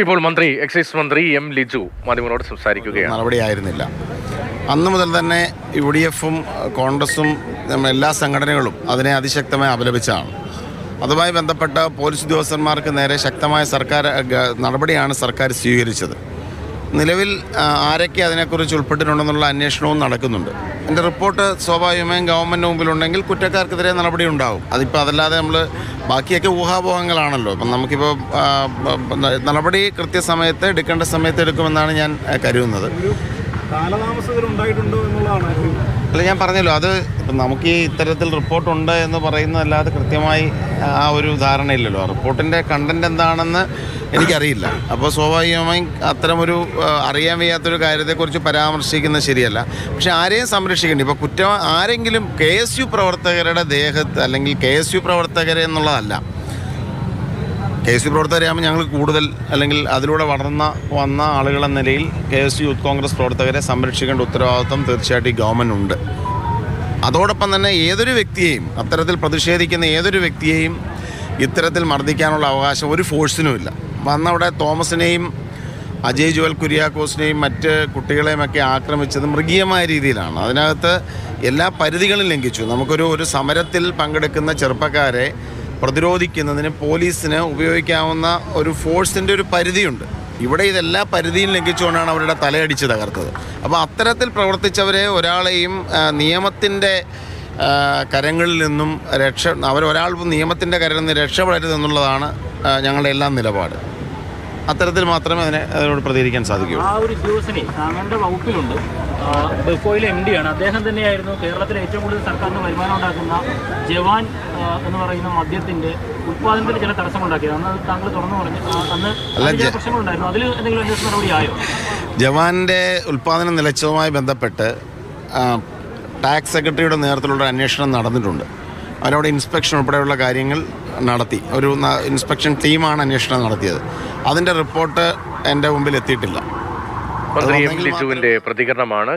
ഇപ്പോൾ മന്ത്രി എക്സൈസ് മന്ത്രി എം ലിജു മാധ്യമങ്ങളോട് സംസാരിക്കുകയാണ്. നടപടിയായിരുന്നില്ല. അന്നു മുതൽ തന്നെ UDF-ഉം കോൺഗ്രസും എല്ലാ സംഘടനകളും അതിനെ അതിശക്തമായി അപലപിച്ചാണ്. അതുമായി ബന്ധപ്പെട്ട പോലീസ് ഉദ്യോഗസ്ഥന്മാർക്ക് നേരെ ശക്തമായ നടപടിയാണ് സർക്കാർ സ്വീകരിച്ചത്. നിലവിൽ ആരൊക്കെ അതിനെക്കുറിച്ച് ഉൾപ്പെട്ടിട്ടുണ്ടെന്നുള്ള അന്വേഷണവും നടക്കുന്നുണ്ട്. എൻ്റെ റിപ്പോർട്ട് സ്വാഭാവികമായും ഗവൺമെൻറ് മുമ്പിലുണ്ടെങ്കിൽ കുറ്റക്കാർക്കെതിരെ നടപടി ഉണ്ടാവും. അതിപ്പോൾ അതല്ലാതെ നമ്മൾ ബാക്കിയൊക്കെ ഊഹാപോഹങ്ങളാണല്ലോ. അപ്പം നമുക്കിപ്പോൾ നടപടി കൃത്യസമയത്ത് എടുക്കേണ്ട സമയത്ത് എടുക്കുമെന്നാണ് ഞാൻ കരുതുന്നത്. അല്ല, ഞാൻ പറഞ്ഞല്ലോ, അത് നമുക്ക് ഈ ഇത്തരത്തിൽ റിപ്പോർട്ടുണ്ട് എന്ന് പറയുന്നതല്ലാതെ കൃത്യമായി ആ ഒരു ധാരണയില്ലല്ലോ. റിപ്പോർട്ടിൻ്റെ കണ്ടൻറ് എന്താണെന്ന് എനിക്കറിയില്ല. അപ്പോൾ സ്വാഭാവികമായും അത്തരമൊരു അറിയാൻ വയ്യാത്തൊരു കാര്യത്തെക്കുറിച്ച് പരാമർശിക്കുന്നത് ശരിയല്ല. പക്ഷെ ആരെയും സംരക്ഷിക്കേണ്ടി ഇപ്പോൾ കുറ്റം ആരെങ്കിലും KSU പ്രവർത്തകരുടെ ദേഹത്ത് അല്ലെങ്കിൽ KSU പ്രവർത്തകരെ എന്നുള്ളതല്ല. KSU പ്രവർത്തകരെയാകുമ്പോൾ ഞങ്ങൾ കൂടുതൽ അല്ലെങ്കിൽ അതിലൂടെ വന്ന ആളുകളെന്ന നിലയിൽ KSU യൂത്ത് കോൺഗ്രസ് പ്രവർത്തകരെ സംരക്ഷിക്കേണ്ട ഉത്തരവാദിത്വം തീർച്ചയായിട്ടും ഈ ഗവൺമെൻറ് ഉണ്ട്. അതോടൊപ്പം തന്നെ ഏതൊരു വ്യക്തിയെയും അത്തരത്തിൽ പ്രതിഷേധിക്കുന്ന ഏതൊരു വ്യക്തിയെയും ഇത്തരത്തിൽ മർദ്ദിക്കാനുള്ള അവകാശം ഒരു ഫോഴ്സിനുമില്ല. വന്നവിടെ തോമസിനെയും അജയ് ജുവൽ കുര്യാക്കോസിനെയും മറ്റ് കുട്ടികളെയുമൊക്കെ ആക്രമിച്ചത് മൃഗീയമായ രീതിയിലാണ്. അതിനകത്ത് എല്ലാ പരിധികളും ലംഘിച്ചു. നമുക്കൊരു സമരത്തിൽ പങ്കെടുക്കുന്ന ചെറുപ്പക്കാരെ പ്രതിരോധിക്കുന്നതിന് പോലീസിന് ഉപയോഗിക്കാവുന്ന ഒരു ഫോഴ്സിൻ്റെ ഒരു പരിധിയുണ്ട്. ഇവിടെ ഇതെല്ലാ പരിധിയും ലംഘിച്ചുകൊണ്ടാണ് അവരുടെ തലയടിച്ച് തകർത്തത്. അപ്പോൾ അത്തരത്തിൽ പ്രവർത്തിച്ചവരെ ഒരാളെയും നിയമത്തിൻ്റെ കരങ്ങളിൽ നിന്നും ഒരാൾ നിയമത്തിൻ്റെ കരങ്ങളിൽ നിന്ന് രക്ഷപ്പെടരുതെന്നുള്ളതാണ് ഞങ്ങളുടെ എല്ലാം നിലപാട്. അത്തരത്തിൽ മാത്രമേ അതിനോട് പ്രതികരിക്കാൻ സാധിക്കൂ. ആ ഒരു ഉദ്യോഗസ്ഥനെ താങ്കളുടെ വകുപ്പിലുണ്ട്. ബെഫോയിലെ MD ആണ്. അദ്ദേഹം തന്നെയായിരുന്നു കേരളത്തിലെ ഏറ്റവും കൂടുതൽ സർക്കാരിന് വരുമാനം ഉണ്ടാക്കുന്ന ജവാൻ എന്ന് പറയുന്ന മദ്യത്തിൻ്റെ ഉത്പാദനത്തിൽ ചില തടസ്സമുണ്ടാക്കിയത്. അന്ന് താങ്കൾ തുറന്നു പറഞ്ഞു അന്ന് പ്രശ്നങ്ങളുണ്ടായിരുന്നു. അതിൽ എന്തെങ്കിലും അന്വേഷണ നടപടി ആയോ? ജവാന്റെ ഉൽപ്പാദനം നിലച്ചതുമായി ബന്ധപ്പെട്ട് ടാക്സ് സെക്രട്ടറിയുടെ നേതൃത്വത്തിലുള്ള അന്വേഷണം നടന്നിട്ടുണ്ട്. അവരവിടെ ഇൻസ്പെക്ഷൻ ഉൾപ്പെടെയുള്ള കാര്യങ്ങൾ നടത്തി. ഒരു ഇൻസ്പെക്ഷൻ ടീമാണ് അന്വേഷണം നടത്തിയത്. അതിൻ്റെ റിപ്പോർട്ട് എൻ്റെ മുമ്പിൽ എത്തിയിട്ടില്ല. മന്ത്രി എം ലിജുവിൻ്റെ പ്രതികരണമാണ്.